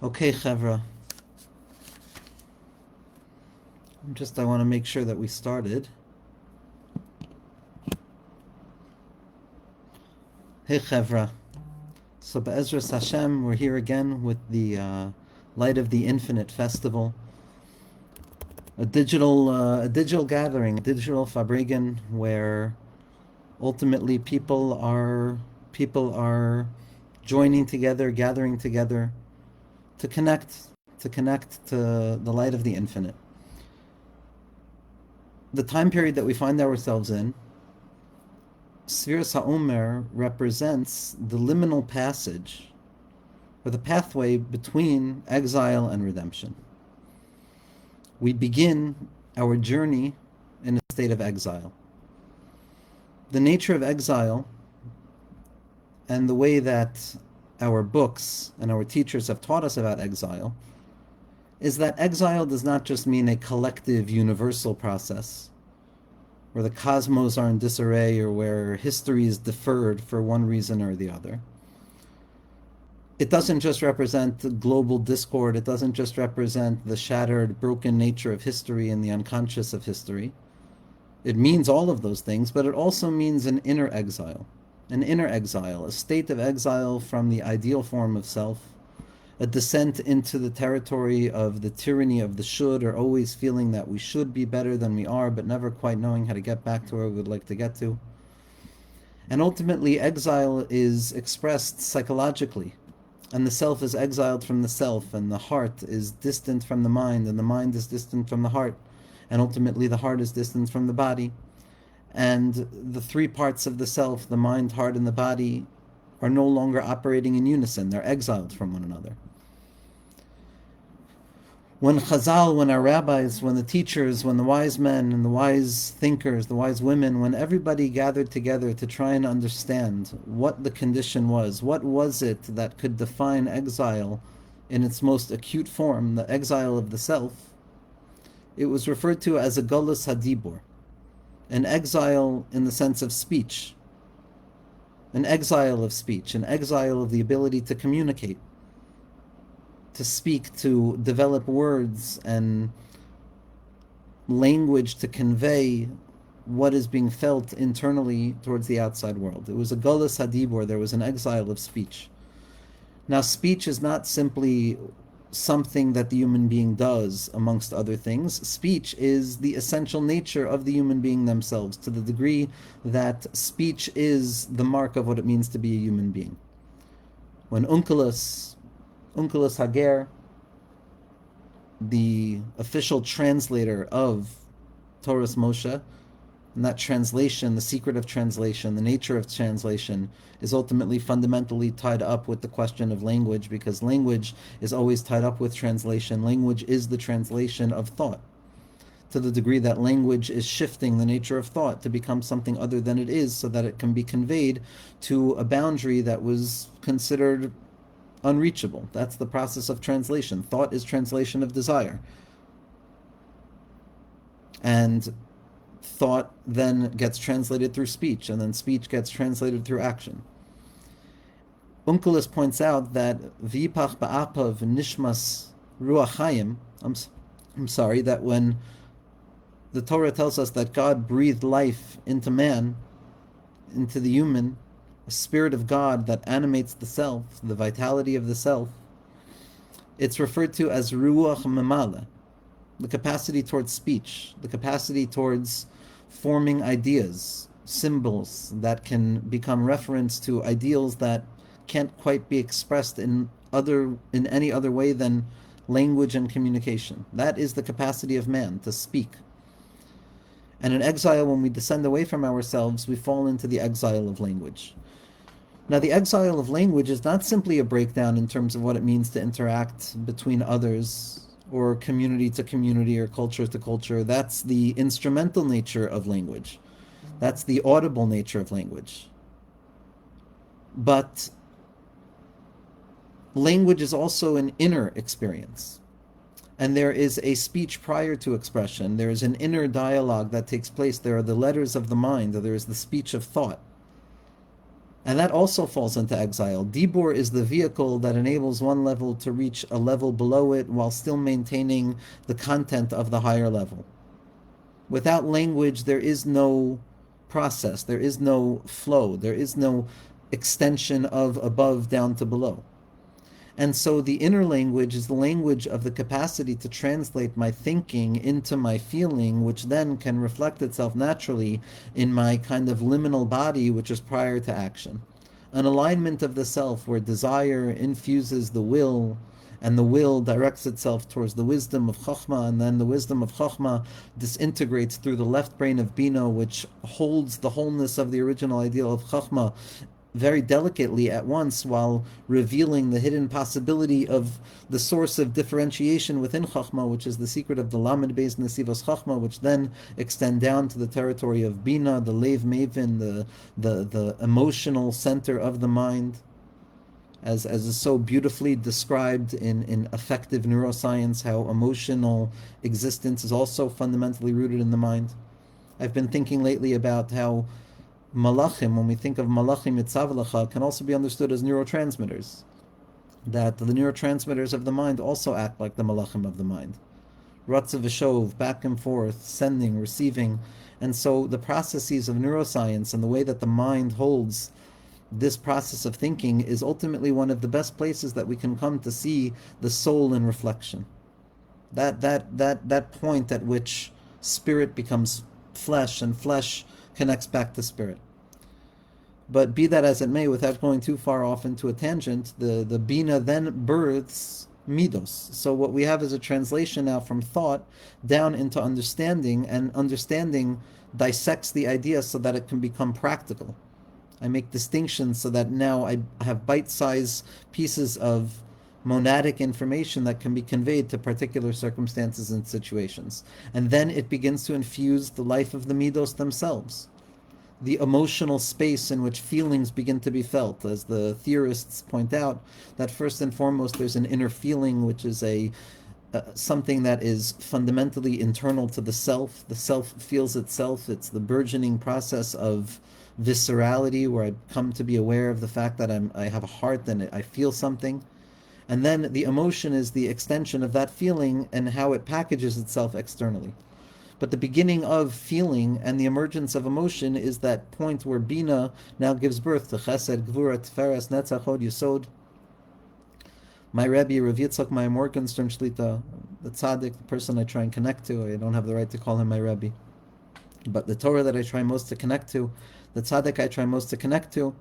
Okay, Chevra. I want to make sure that we started. Hey, Chevra. So, Be'ezras Hashem, we're here again with the Light of the Infinite Festival. A digital gathering, a digital fabrigan, where ultimately people are joining together, gathering together to connect to the light of the infinite. The time period that we find ourselves in, Sefirat HaOmer represents the liminal passage, or the pathway between exile and redemption. We begin our journey in a state of exile. The nature of exile and the way that our books and our teachers have taught us about exile is that exile does not just mean a collective universal process where the cosmos are in disarray or where history is deferred for one reason or the other. It doesn't just represent global discord. It doesn't just represent the shattered, broken nature of history and the unconscious of history. It means all of those things, but it also means an inner exile, a state of exile from the ideal form of self, a descent into the territory of the tyranny of the should, or always feeling that we should be better than we are, but never quite knowing how to get back to where we would like to get to. And ultimately, exile is expressed psychologically, and the self is exiled from the self, and the heart is distant from the mind, and the mind is distant from the heart, and ultimately the heart is distant from the body. And the three parts of the self, the mind, heart, and the body, are no longer operating in unison. They're exiled from one another. When Chazal, when our rabbis, when the teachers, when the wise men and the wise thinkers, the wise women, when everybody gathered together to try and understand what the condition was, what was it that could define exile in its most acute form, the exile of the self, it was referred to as a golus hadibur, an exile in the sense of speech, an exile of speech, an exile of the ability to communicate, to speak, to develop words and language to convey what is being felt internally towards the outside world. It was a golus hadibur, there was an exile of speech. Now, speech is not simply something that the human being does amongst other things. Speech is the essential nature of the human being themselves, to the degree that speech is the mark of what it means to be a human being. When Onkelos Hager, the official translator of Torah's Moshe, and that translation, the secret of translation, the nature of translation, is ultimately fundamentally tied up with the question of language, because language is always tied up with translation. Language is the translation of thought, to the degree that language is shifting the nature of thought to become something other than it is, so that it can be conveyed to a boundary that was considered unreachable. That's the process of translation. Thought is translation of desire. And thought then gets translated through speech, and then speech gets translated through action. Onkelos points out that v'yipach ba'apav nishmas ruach hayim, I'm sorry, that when the Torah tells us that God breathed life into man, into the human, a spirit of God that animates the self, the vitality of the self, it's referred to as ruach memala, the capacity towards speech, the capacity towards forming ideas, symbols that can become reference to ideals that can't quite be expressed in any other way than language and communication. That is the capacity of man, to speak. And in exile, when we descend away from ourselves, we fall into the exile of language. Now, the exile of language is not simply a breakdown in terms of what it means to interact between others, or community to community, or culture to culture. That's the instrumental nature of language. That's the audible nature of language. But language is also an inner experience. And there is a speech prior to expression. There is an inner dialogue that takes place. There are the letters of the mind, or there is the speech of thought. And that also falls into exile. Dibur is the vehicle that enables one level to reach a level below it while still maintaining the content of the higher level. Without language, there is no process, there is no flow, there is no extension of above down to below. And so the inner language is the language of the capacity to translate my thinking into my feeling, which then can reflect itself naturally in my kind of liminal body, which is prior to action. An alignment of the self where desire infuses the will, and the will directs itself towards the wisdom of Chokhmah, and then the wisdom of Chokhmah disintegrates through the left brain of Bina, which holds the wholeness of the original ideal of Chokhmah very delicately at once, while revealing the hidden possibility of the source of differentiation within Chachma, which is the secret of the Lamed Beis Nesivos Chachma, which then extend down to the territory of Bina, the Lev Mavin, the emotional center of the mind, as is so beautifully described in affective neuroscience, how emotional existence is also fundamentally rooted in the mind. I've been thinking lately about how Malachim, when we think of Malachim Yitzavlecha, can also be understood as neurotransmitters. That the neurotransmitters of the mind also act like the Malachim of the mind. Ratza v'shov, back and forth, sending, receiving. And so the processes of neuroscience and the way that the mind holds this process of thinking is ultimately one of the best places that we can come to see the soul in reflection. That point at which spirit becomes flesh and flesh connects back to spirit. But be that as it may, without going too far off into a tangent, the Bina then births Midos. So what we have is a translation now from thought down into understanding, and understanding dissects the idea so that it can become practical. I make distinctions so that now I have bite-sized pieces of monadic information that can be conveyed to particular circumstances and situations. And then it begins to infuse the life of the Midos themselves. The emotional space in which feelings begin to be felt. As the theorists point out, that first and foremost there's an inner feeling, which is something that is fundamentally internal to the self. The self feels itself. It's the burgeoning process of viscerality, where I come to be aware of the fact that I have a heart and I feel something. And then the emotion is the extension of that feeling and how it packages itself externally. But the beginning of feeling and the emergence of emotion is that point where Bina now gives birth to Chesed, Gvura, Tiferes, Netzach, Hod, Yesod. My Rebbe, Rav Yitzchak, my Morgenstern Shlita, the tzaddik, the person I try and connect to, I don't have the right to call him my Rebbe, but the Torah that I try most to connect to, the tzaddik I try most to connect to,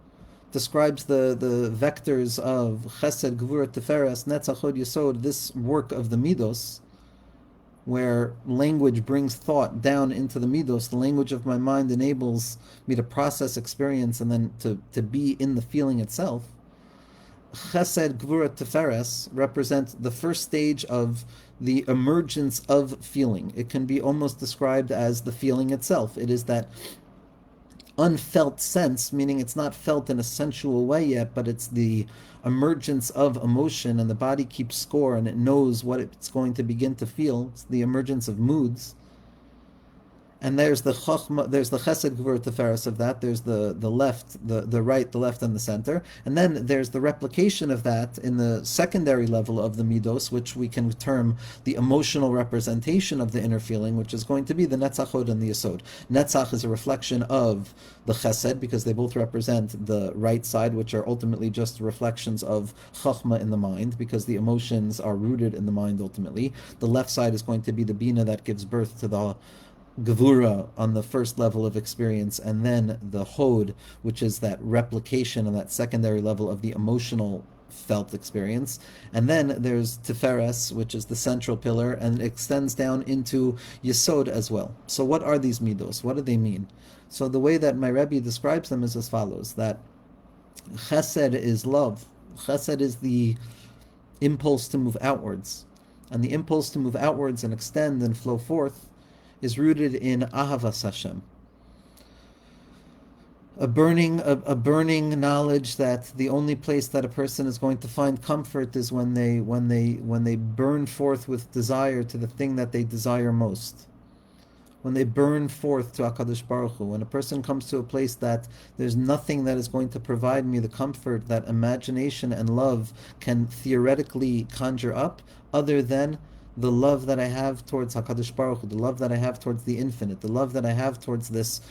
describes the vectors of Chesed, Gvura, Tiferes, Netzach, Hod, Yesod, this work of the Midos, where language brings thought down into the Midos. The language of my mind enables me to process experience and then to be in the feeling itself. Chesed, Gvura, Tiferes represent the first stage of the emergence of feeling. It can be almost described as the feeling itself. It is that unfelt sense, meaning it's not felt in a sensual way yet, but it's the emergence of emotion, and the body keeps score and it knows what it's going to begin to feel. It's the emergence of moods. And there's the Chochmah, there's the Chesed, Gvur, Tiferes of that. There's the left, the right, the left, and the center. And then there's the replication of that in the secondary level of the Midos, which we can term the emotional representation of the inner feeling, which is going to be the Netzachod and the Yesod. Netzach is a reflection of the Chesed, because they both represent the right side, which are ultimately just reflections of Chochmah in the mind, because the emotions are rooted in the mind ultimately. The left side is going to be the Bina that gives birth to the Gevura on the first level of experience, and then the Hod, which is that replication on that secondary level of the emotional felt experience. And then there's Tiferes, which is the central pillar, and it extends down into Yesod as well. So what are these Midos? What do they mean? So the way that my Rebbe describes them is as follows, that Chesed is love. Chesed is the impulse to move outwards. And the impulse to move outwards and extend and flow forth is rooted in Ahavas Hashem, a burning knowledge that the only place that a person is going to find comfort is when they burn forth with desire to the thing that they desire most. when they burn forth to HaKadosh Baruch Hu, when a person comes to a place that there's nothing that is going to provide me the comfort that imagination and love can theoretically conjure up, other than the love that I have towards HaKadosh Baruch Hu, the love that I have towards the infinite, the love that I have towards this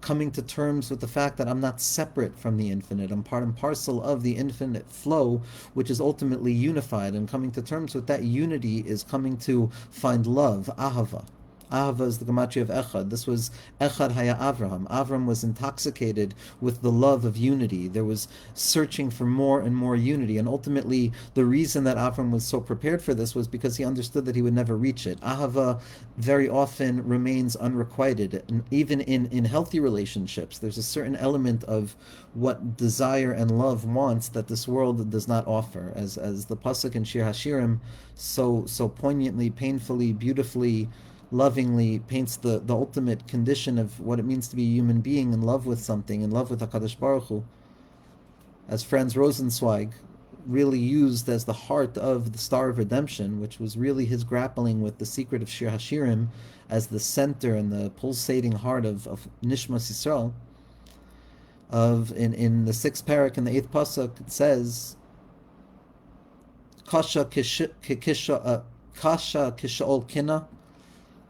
coming to terms with the fact that I'm not separate from the infinite. I'm part and parcel of the infinite flow, which is ultimately unified. And coming to terms with that unity is coming to find love, ahava. Ahava is the gematria of Echad. This was Echad Haya Avraham. Avram was intoxicated with the love of unity. There was searching for more and more unity. And ultimately, the reason that Avram was so prepared for this was because he understood that he would never reach it. Ahava very often remains unrequited. And even in healthy relationships, there's a certain element of what desire and love wants that this world does not offer. As the pasuk in Shir Hashirim so poignantly, painfully, beautifully, lovingly paints the ultimate condition of what it means to be a human being in love with something, in love with HaKadosh Baruch Hu, as Franz Rosenzweig really used as the heart of the Star of Redemption, which was really his grappling with the secret of Shir Hashirim as the center and the pulsating heart of Nishmas Yisrael. In the 6th parak and the 8th pasuk, it says, Kasha kisha'ol kina,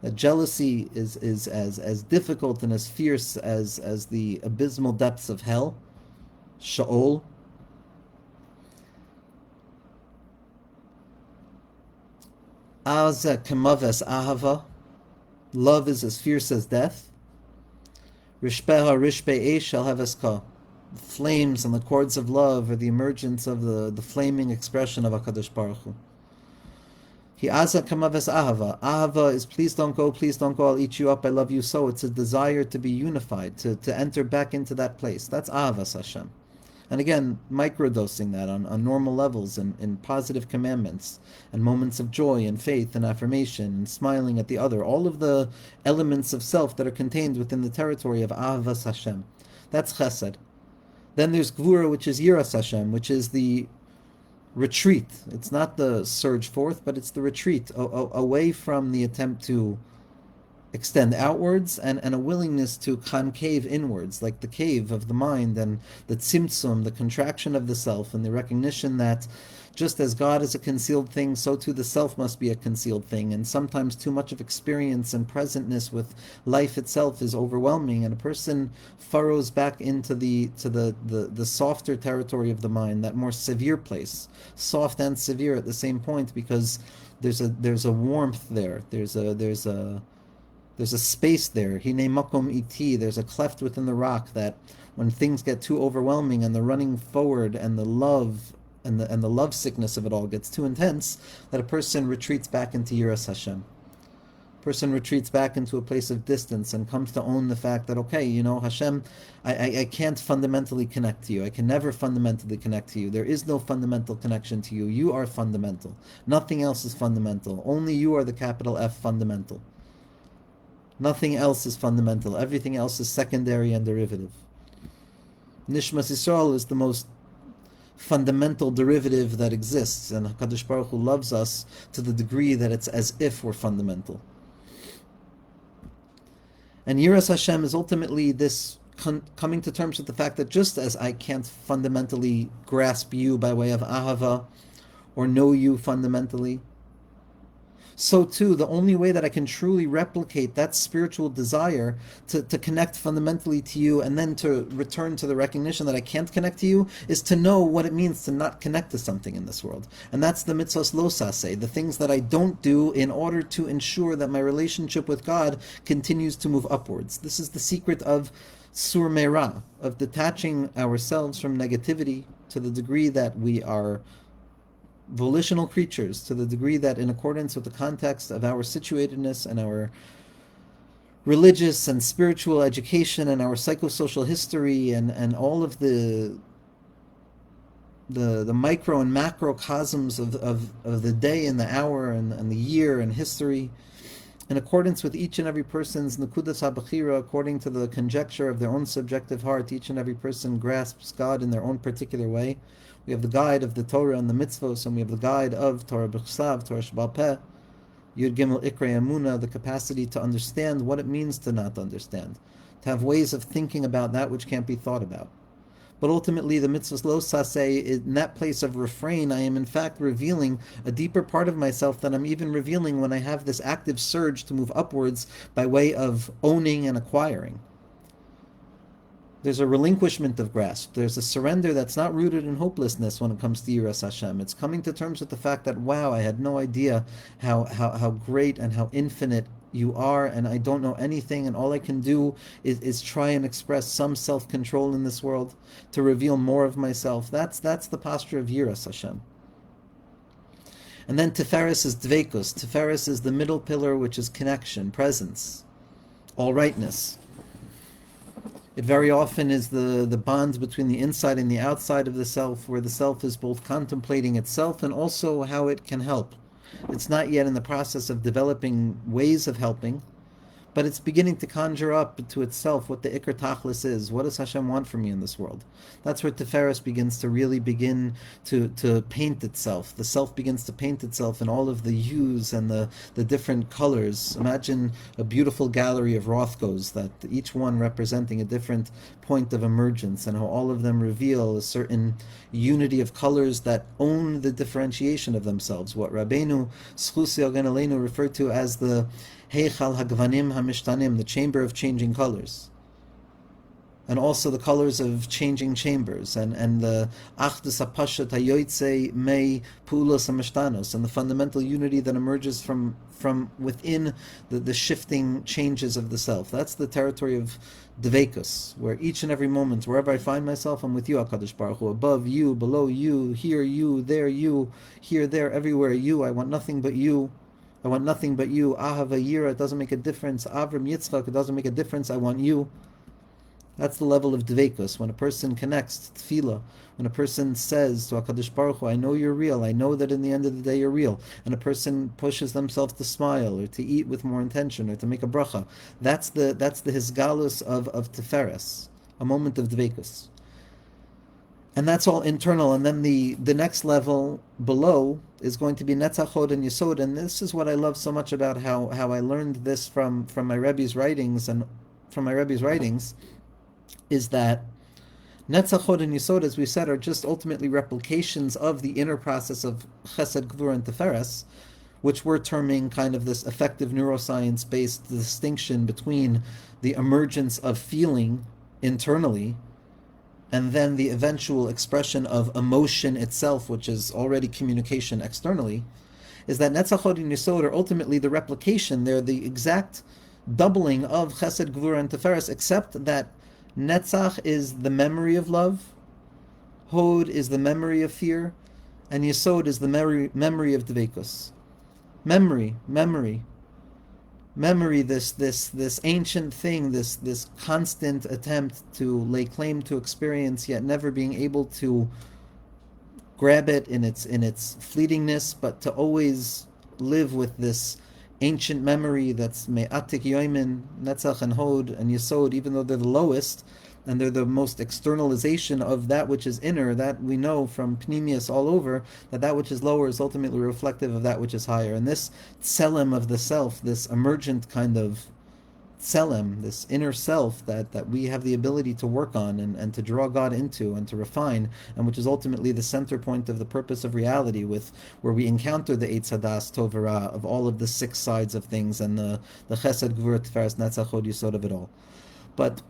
that jealousy is as difficult and as fierce as the abysmal depths of hell, Sheol. Az kemaves ahava, love is as fierce as death. Rishpeha rishpe shall have eska, the flames and the cords of love are the emergence of the flaming expression of HaKadosh Baruch Hu. He aza kamaves ahava. Ahava is please don't go, I'll eat you up, I love you so. It's a desire to be unified, to enter back into that place. That's ahavas Hashem. And again, microdosing that on normal levels in positive commandments and moments of joy and faith and affirmation and smiling at the other. All of the elements of self that are contained within the territory of ahavas Hashem. That's chesed. Then there's gvura, which is yiras Hashem, which is the retreat. It's not the surge forth, but it's the retreat away from the attempt to extend outwards and a willingness to concave inwards, like the cave of the mind and the tzimtzum, the contraction of the self, and the recognition that just as God is a concealed thing, so too the self must be a concealed thing. And sometimes too much of experience and presentness with life itself is overwhelming, and a person furrows back into the softer territory of the mind, that more severe place, soft and severe at the same point, because there's a warmth there. There's a space there. Hine makom iti. There's a cleft within the rock that when things get too overwhelming and the running forward and the love and the love sickness of it all gets too intense, that a person retreats back into yiras Hashem. A person retreats back into a place of distance and comes to own the fact that, okay, Hashem, I can't fundamentally connect to you. I can never fundamentally connect to you. There is no fundamental connection to you. You are fundamental. Nothing else is fundamental. Only you are the capital F fundamental. Nothing else is fundamental. Everything else is secondary and derivative. Nishmas Yisrael is the most fundamental derivative that exists, and HaKadosh Baruch Hu loves us to the degree that it's as if we're fundamental. And yiras Hashem is ultimately this coming to terms with the fact that just as I can't fundamentally grasp you by way of ahava or know you fundamentally, so too, the only way that I can truly replicate that spiritual desire to connect fundamentally to you and then to return to the recognition that I can't connect to you is to know what it means to not connect to something in this world. And that's the mitzvahs lo saseh, the things that I don't do in order to ensure that my relationship with God continues to move upwards. This is the secret of sur meira, of detaching ourselves from negativity to the degree that we are volitional creatures, to the degree that in accordance with the context of our situatedness and our religious and spiritual education and our psychosocial history and all of the micro and macrocosms of the day and the hour and the year and history, in accordance with each and every person's nekudas habachira, according to the conjecture of their own subjective heart, each and every person grasps God in their own particular way. We have the guide of the Torah and the mitzvos, and we have the guide of Torah b'chsav, Torah sheba'al peh, Yud Gimel Ikrei Amuna, the capacity to understand what it means to not understand, to have ways of thinking about that which can't be thought about. But ultimately, the mitzvahs lo saseh, in that place of refrain, I am in fact revealing a deeper part of myself than I'm even revealing when I have this active surge to move upwards by way of owning and acquiring. There's a relinquishment of grasp. There's a surrender that's not rooted in hopelessness when it comes to Yiras Hashem. It's coming to terms with the fact that, wow, I had no idea how great and how infinite you are, and I don't know anything, and all I can do is try and express some self-control in this world, to reveal more of myself. That's the posture of Yiras Hashem. And then Tiferes is Dveikus. Tiferes is the middle pillar, which is connection, presence, all-rightness. It very often is the bonds between the inside and the outside of the self, where the self is both contemplating itself and also how it can help. It's not yet in the process of developing ways of helping, but it's beginning to conjure up to itself what the Iker Tachlis is. What does Hashem want from me in this world? That's where Tiferes begins to really begin to paint itself. The self begins to paint itself in all of the hues and the different colors. Imagine a beautiful gallery of Rothkos, that each one representing a different point of emergence, and how all of them reveal a certain unity of colors that own the differentiation of themselves. What Rabbeinu Schusi Ogen Aleinu referred to as the Heichal Hagvanim Hamishtanim, the chamber of changing colors, and also the colors of changing chambers, and the Achdus Hapashat Hayoitze Mei Pulos Hamishtanos, and the fundamental unity that emerges from within the shifting changes of the self. That's the territory of Dveikus, where each and every moment, wherever I find myself, I'm with you, HaKadosh Baruch Hu, above you, below you, there you, here, there, everywhere you. I want nothing but you. I want nothing but you. Ahava Yira, it doesn't make a difference. Avram Yitzchak, it doesn't make a difference. I want you. That's the level of Dveikus. When a person connects to Tefillah, when a person says to HaKadosh Baruch Hu, I know you're real, I know that in the end of the day you're real, and a person pushes themselves to smile, or to eat with more intention, or to make a bracha, that's the Hisgalus of Tiferes, a moment of Dveikus. And that's all internal. And then the next level below is going to be Netzach, Hod, and Yesod. And this is what I love so much about how I learned this from my Rebbe's writings, is that Netzach, Hod, and Yesod, as we said, are just ultimately replications of the inner process of Chesed, Gvura, and Tiferes, which we're terming kind of this effective neuroscience-based distinction between the emergence of feeling internally and then the eventual expression of emotion itself, which is already communication externally. Is that Netzach, Hod, and Yesod are ultimately the replication. They're the exact doubling of Chesed, Gvura, and Tiferes, except that Netzach is the memory of love, Hod is the memory of fear, and Yesod is the memory of Dveikus. Memory, this ancient thing, this constant attempt to lay claim to experience, yet never being able to grab it in its fleetingness, but to always live with this ancient memory that's me'atik yoimin, netzach and hod and yesod, even though they're the lowest and they're the most externalization of that which is inner, that we know from Pnimius all over, that which is lower is ultimately reflective of that which is higher. And this tselem of the self, this emergent kind of tselem, this inner self that we have the ability to work on and to draw God into and to refine, and which is ultimately the center point of the purpose of reality, where we encounter the Eitz Hadas Tov V'Ra of all of the six sides of things, and the Chesed, Gvura, Tiferes, Netzach, Hod, Yesod of it all. But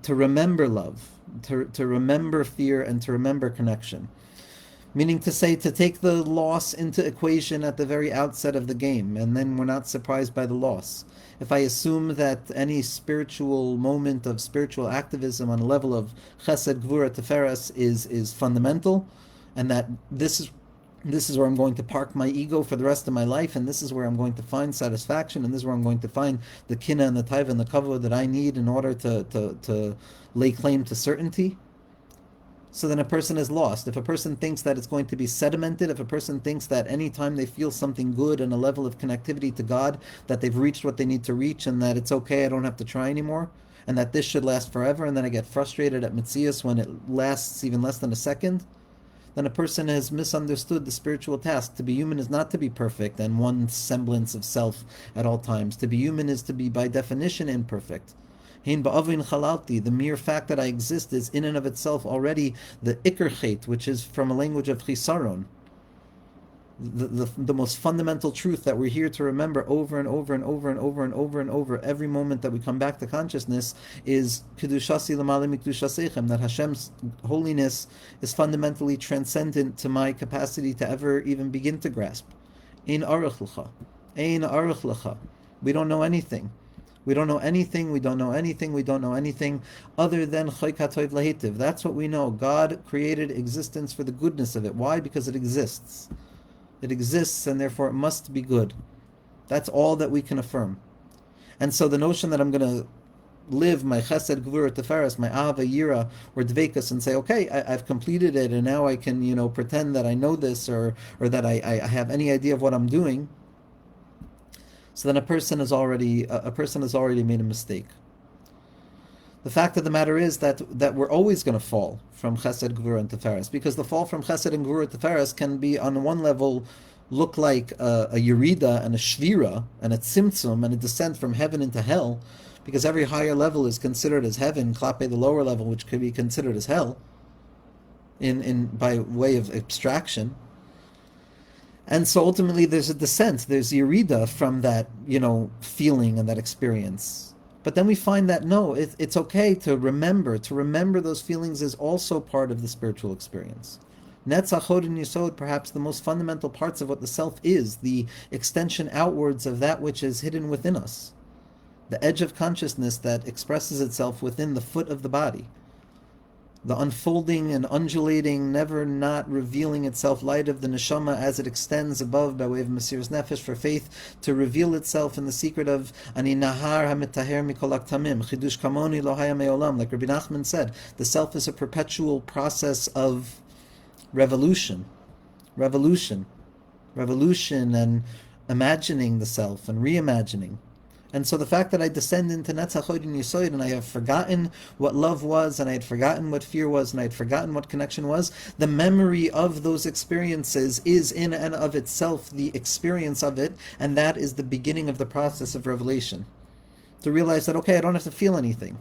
to remember love, to remember fear, and to remember connection. Meaning to say, to take the loss into equation at the very outset of the game, and then we're not surprised by the loss. If I assume that any spiritual moment of spiritual activism on a level of Chesed, Gvura, Tiferes is fundamental, and that this is where I'm going to park my ego for the rest of my life, and this is where I'm going to find satisfaction, and this is where I'm going to find the kina and the taiva and the kavod that I need in order to lay claim to certainty, so then a person is lost. If a person thinks that it's going to be sedimented, if a person thinks that any time they feel something good and a level of connectivity to God, that they've reached what they need to reach, and that it's okay, I don't have to try anymore, and that this should last forever, and then I get frustrated at Metzias when it lasts even less than a second, then a person has misunderstood the spiritual task. To be human is not to be perfect and one semblance of self at all times. To be human is to be by definition imperfect. Hein ba'avin chalalti, the mere fact that I exist is in and of itself already the ikar chet, which is from a language of chisaron. The most fundamental truth that we're here to remember over and over and over and over and over and over every moment that we come back to consciousness is kedushasi l'malim mikdushasechem, that Hashem's holiness is fundamentally transcendent to my capacity to ever even begin to grasp. Ein aruch l'cha, ein aruch l'cha. We don't know anything. We don't know anything, we don't know anything, we don't know anything other than Choy Katoiv Lahitiv. That's what we know. God created existence for the goodness of it. Why? Because it exists. It exists, and therefore it must be good. That's all that we can affirm. And so the notion that I'm going to live my Chesed, Gvura, Tiferes, my Ahava, Yira, or Dveikus, and say, okay, I've completed it, and now I can, pretend that I know this, or that I have any idea of what I'm doing. So then a person has already made a mistake. The fact of the matter is that we're always going to fall from Chesed, Gvura, and Tiferes, because the fall from Chesed and Gvura, Tiferes can be on one level look like a Yerida and a Shvira and a Tzimtzum and a descent from heaven into hell, because every higher level is considered as heaven, Klape the lower level, which could be considered as hell, in by way of abstraction. And so ultimately there's a descent, there's Yerida from that, feeling and that experience. But then we find that no, it's okay to remember. To remember those feelings is also part of the spiritual experience. Netzach, Hod, and Yesod, perhaps the most fundamental parts of what the self is, the extension outwards of that which is hidden within us. The edge of consciousness that expresses itself within the foot of the body. The unfolding and undulating, never not revealing itself light of the neshama as it extends above by way of Mesiras Nefesh for faith to reveal itself in the secret of Ani Nahar HaMitaher Mikol HaKtamim, Chidush Kamoni Lo Haya Me'olam. Like Rabbi Nachman said, the self is a perpetual process of revolution and imagining the self and reimagining. And so the fact that I descend into Netzach, Hod, and Yesod, and I have forgotten what love was, and I had forgotten what fear was, and I had forgotten what connection was, the memory of those experiences is in and of itself the experience of it, and that is the beginning of the process of revelation. To realize that, okay, I don't have to feel anything.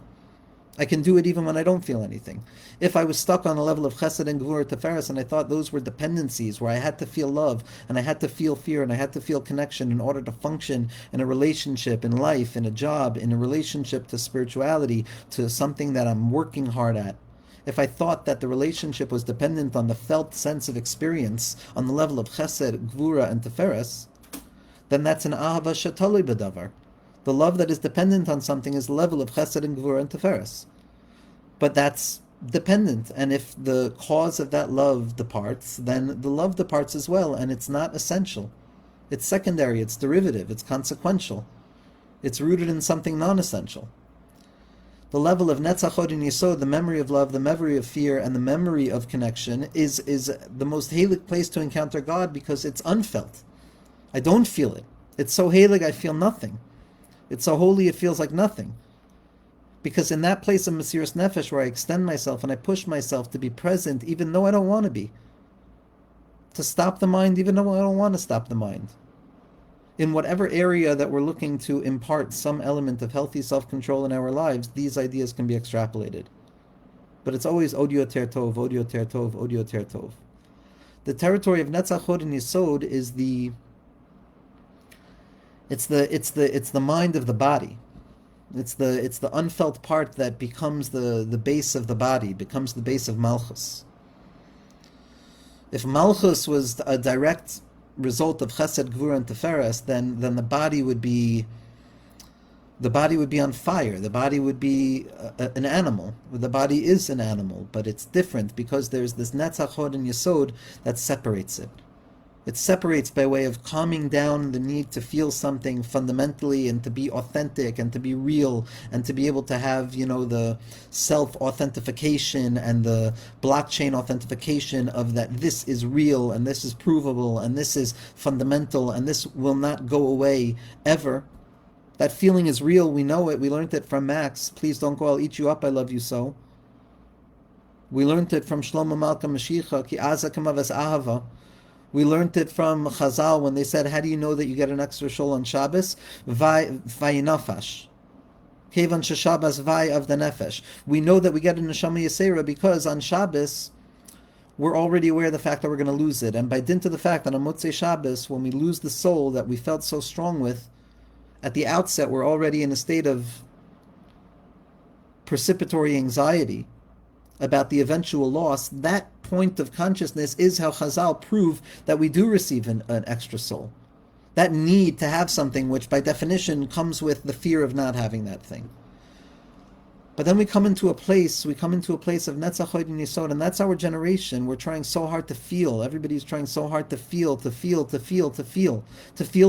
I can do it even when I don't feel anything. If I was stuck on a level of Chesed and Gvura Tiferes and I thought those were dependencies where I had to feel love and I had to feel fear and I had to feel connection in order to function in a relationship, in life, in a job, in a relationship to spirituality, to something that I'm working hard at. If I thought that the relationship was dependent on the felt sense of experience on the level of Chesed, Gvura, and Tiferes, then that's an Ahava Shatali B'davar. The love that is dependent on something is the level of Chesed and Gvura and Tiferes. But that's dependent, and if the cause of that love departs, then the love departs as well, and it's not essential. It's secondary, it's derivative, it's consequential. It's rooted in something non-essential. The level of Netzach, Hod, and Yesod, the memory of love, the memory of fear, and the memory of connection is the most halic place to encounter God because it's unfelt. I don't feel it. It's so halic, I feel nothing. It's so holy, it feels like nothing. Because in that place of Mesiras Nefesh where I extend myself and I push myself to be present even though I don't want to be, to stop the mind even though I don't want to stop the mind, in whatever area that we're looking to impart some element of healthy self-control in our lives, these ideas can be extrapolated. But it's always Odio Ter Tov, Odio Ter Tov, Odio Ter Tov. The territory of Netzach, Hod, and Yesod is it's the mind of the body. It's the unfelt part that becomes the base of the body, becomes the base of Malchus. If Malchus was a direct result of Chesed, Gvura, and Tiferes, then the body would be on fire. The body would be an animal. The body is an animal, but it's different because there's this Netzach, Hod, and Yesod that separates it. It separates by way of calming down the need to feel something fundamentally and to be authentic and to be real and to be able to have, the self-authentication and the blockchain authentication of that this is real and this is provable and this is fundamental and this will not go away ever. That feeling is real. We know it. We learned it from Max. Please don't go. I'll eat you up. I love you so. We learned it from Shlomo Malka Mashiach, Ki Aza Kamaves Ahava. We learned it from Chazal when they said, how do you know that you get an extra shul on Shabbos? Vayinafash. Kevan Sheshabas Vay of the Nefesh. We know that we get a Neshama Yisera because on Shabbos, we're already aware of the fact that we're going to lose it. And by dint of the fact that on Motzei Shabbos, when we lose the soul that we felt so strong with, at the outset, we're already in a state of precipitory anxiety about the eventual loss. That point of consciousness is how Chazal prove that we do receive an extra soul. That need to have something which by definition comes with the fear of not having that thing. But then we come into a place of Netzach Hod and Yisod, and that's our generation. We're trying so hard to feel. Everybody's trying so hard to feel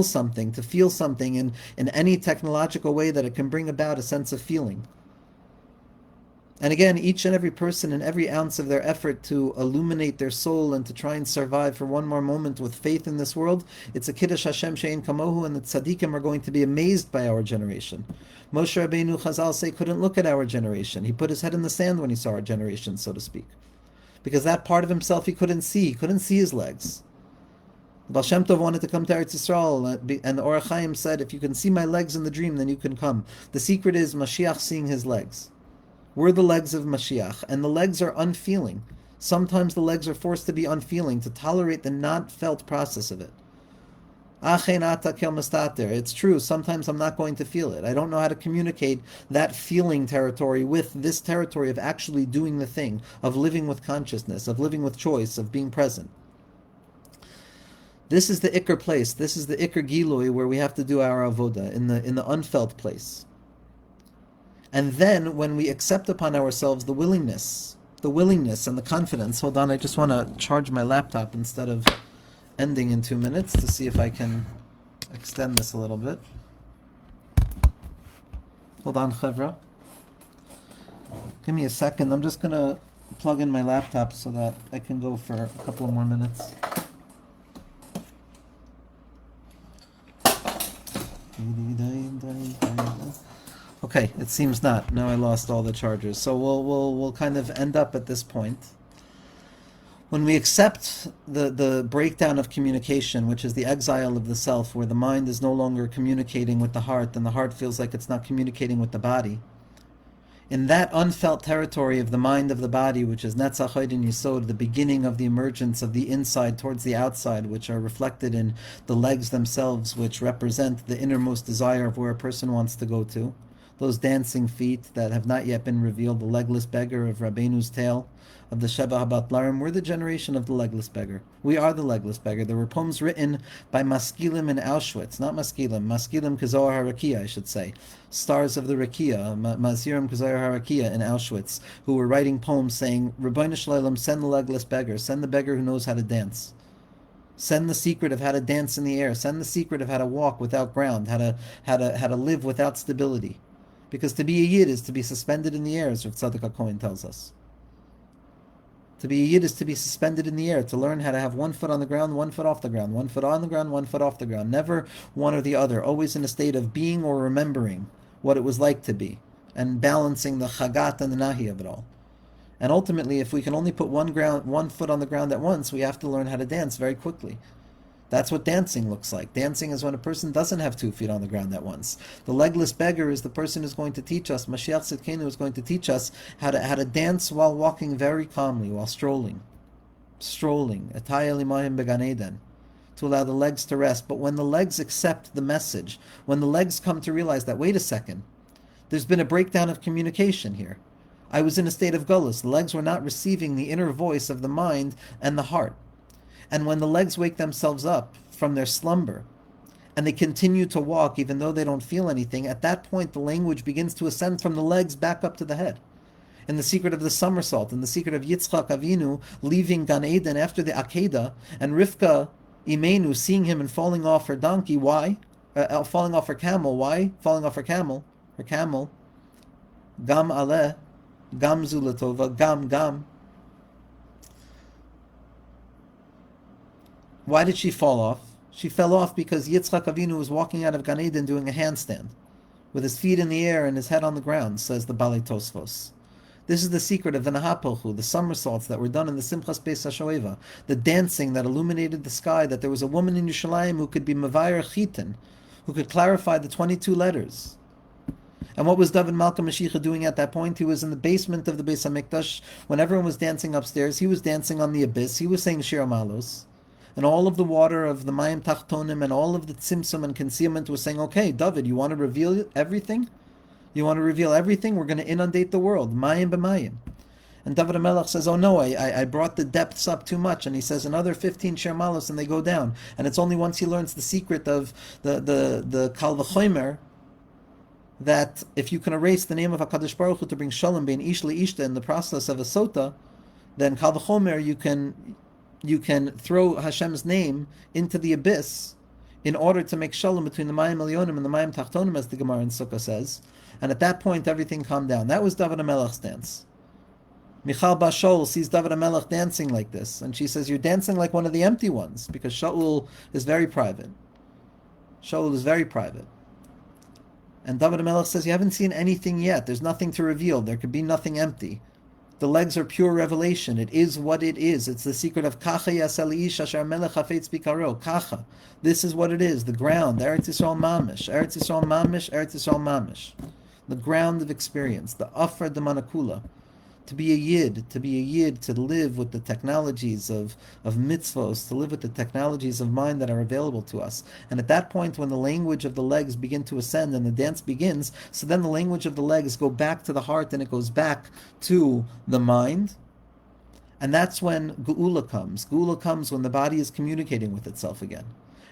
something in any technological way that it can bring about a sense of feeling. And again, each and every person in every ounce of their effort to illuminate their soul and to try and survive for one more moment with faith in this world, it's a Kiddush Hashem She'ein Kamohu, and the tzaddikim are going to be amazed by our generation. Moshe Rabbeinu, Chazal say, couldn't look at our generation. He put his head in the sand when he saw our generation, so to speak. Because that part of himself he couldn't see. He couldn't see his legs. Baal Shem Tov wanted to come to Eretz Yisrael, and the Orach Chaim said, if you can see my legs in the dream, then you can come. The secret is Mashiach seeing his legs. We're the legs of Mashiach, and the legs are unfeeling. Sometimes the legs are forced to be unfeeling, to tolerate the not felt process of it. It's true, sometimes I'm not going to feel it. I don't know how to communicate that feeling territory with this territory of actually doing the thing, of living with consciousness, of living with choice, of being present. This is the Iker place, this is the Iker Gilui, where we have to do our avoda, in the unfelt place. And then when we accept upon ourselves the willingness and the confidence. Hold on, I just want to charge my laptop instead of ending in 2 minutes to see if I can extend this a little bit. Hold on, Chevra. Give me a second. I'm just going to plug in my laptop so that I can go for a couple of more minutes. Okay, it seems not. Now I lost all the chargers. So we'll kind of end up at this point. When we accept the breakdown of communication, which is the exile of the self, where the mind is no longer communicating with the heart, and the heart feels like it's not communicating with the body, in that unfelt territory of the mind of the body, which is Netzach Hod and Yisod, the beginning of the emergence of the inside towards the outside, which are reflected in the legs themselves, which represent the innermost desire of where a person wants to go to, those dancing feet that have not yet been revealed, the legless beggar of Rabbeinu's tale, of the Sheva HaBatlarim. We're the generation of the legless beggar. We are the legless beggar. There were poems written by Maskilim in Auschwitz, not Maskilim Kazohar HaRakia, I should say. Stars of the Rakia, Mazirim Kazohar HaRakia in Auschwitz, who were writing poems saying, Rabbeinu Shalom, send the legless beggar, send the beggar who knows how to dance. Send the secret of how to dance in the air. Send the secret of how to walk without ground, how to live without stability. Because to be a Yid is to be suspended in the air, as Rav Tzadok HaKohen tells us. To be a Yid is to be suspended in the air, to learn how to have 1 foot on the ground, 1 foot off the ground, 1 foot on the ground, 1 foot off the ground. Never one or the other, always in a state of being or remembering what it was like to be, and balancing the chagat and the nahi of it all. And ultimately, if we can only put 1 foot on the ground at once, we have to learn how to dance very quickly. That's what dancing looks like. Dancing is when a person doesn't have 2 feet on the ground at once. The legless beggar is the person who's going to teach us, Mashiach Tzidkenu is going to teach us how to dance while walking very calmly, while strolling. Ataya limahim began Eden, to allow the legs to rest. But when the legs accept the message, when the legs come to realize that, wait a second, there's been a breakdown of communication here. I was in a state of gullus. The legs were not receiving the inner voice of the mind and the heart. And when the legs wake themselves up from their slumber, and they continue to walk even though they don't feel anything, at that point the language begins to ascend from the legs back up to the head. In the secret of the somersault, in the secret of Yitzchak Avinu leaving Gan Eden after the Akedah, and Rivka Imenu seeing him and falling off her donkey. Why? Falling off her camel. Why? Falling off her camel. Her camel. Gam aleh, gam zulatova, gam. Why did she fall off? She fell off because Yitzchak Avinu was walking out of Gan Eden doing a handstand, with his feet in the air and his head on the ground, says the Balei Tosfos. This is the secret of the Nahapolchu, the somersaults that were done in the Simchas Beis HaShoeva, the dancing that illuminated the sky, that there was a woman in Yerushalayim who could be Mavayer Chitin, who could clarify the 22 letters. And what was David Malka Mashiach doing at that point? He was in the basement of the Beis HaMikdash. When everyone was dancing upstairs, he was dancing on the abyss. He was saying Shir Malos. And all of the water of the Mayim Tachtonim and all of the Tzimtzum and concealment was saying, okay, David, you want to reveal everything? You want to reveal everything? We're going to inundate the world. Mayim b'mayim. And David HaMelech says, oh no, I brought the depths up too much. And he says another 15 Shir Malos and they go down. And it's only once he learns the secret of the Kal V'chomer, that if you can erase the name of HaKadosh Baruch Hu to bring Shalom bein ish le'ishta in the process of a sota, then Kal V'chomer you can throw Hashem's name into the abyss in order to make Shalom between the Mayim Elyonim and the Mayim Tachtonim, as the Gemara in Sukkah says. And at that point, everything calmed down. That was David HaMelech's dance. Michal Bashol sees David HaMelech dancing like this, and she says, you're dancing like one of the empty ones, because Shaul is very private. Shaul is very private. And David HaMelech says, you haven't seen anything yet. There's nothing to reveal. There could be nothing empty. The legs are pure revelation. It is what it is. It's the secret of Kacha Yasel Ish Asher Melech Hafetz Bikaro. Kacha. This is what it is. The ground. Eretz Yisrael Mamish. Eretz Yisrael Mamish. Eretz Yisrael Mamish. The ground of experience. The Afar de Manakula. To be a Yid, to live with the technologies of mitzvos, to live with the technologies of mind that are available to us. And at that point, when the language of the legs begin to ascend and the dance begins, so then the language of the legs go back to the heart and it goes back to the mind. And that's when Geula comes. Geula comes when the body is communicating with itself again.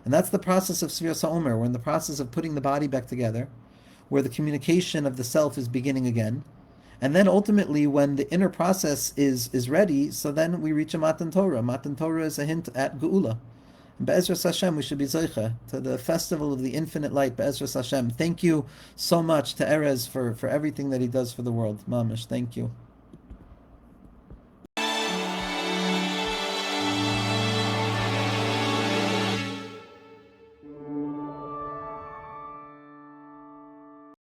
And that's the process of Sefirat HaOmer. We're in the process of putting the body back together, where the communication of the self is beginning again. And then ultimately, when the inner process is ready, so then we reach a Matan Torah. Matan Torah is a hint at Geula. Be'ezras Hashem, we should be Zoicha to the festival of the infinite light, Be'ezras Hashem. Thank you so much to Erez for everything that he does for the world. Mamish, thank you.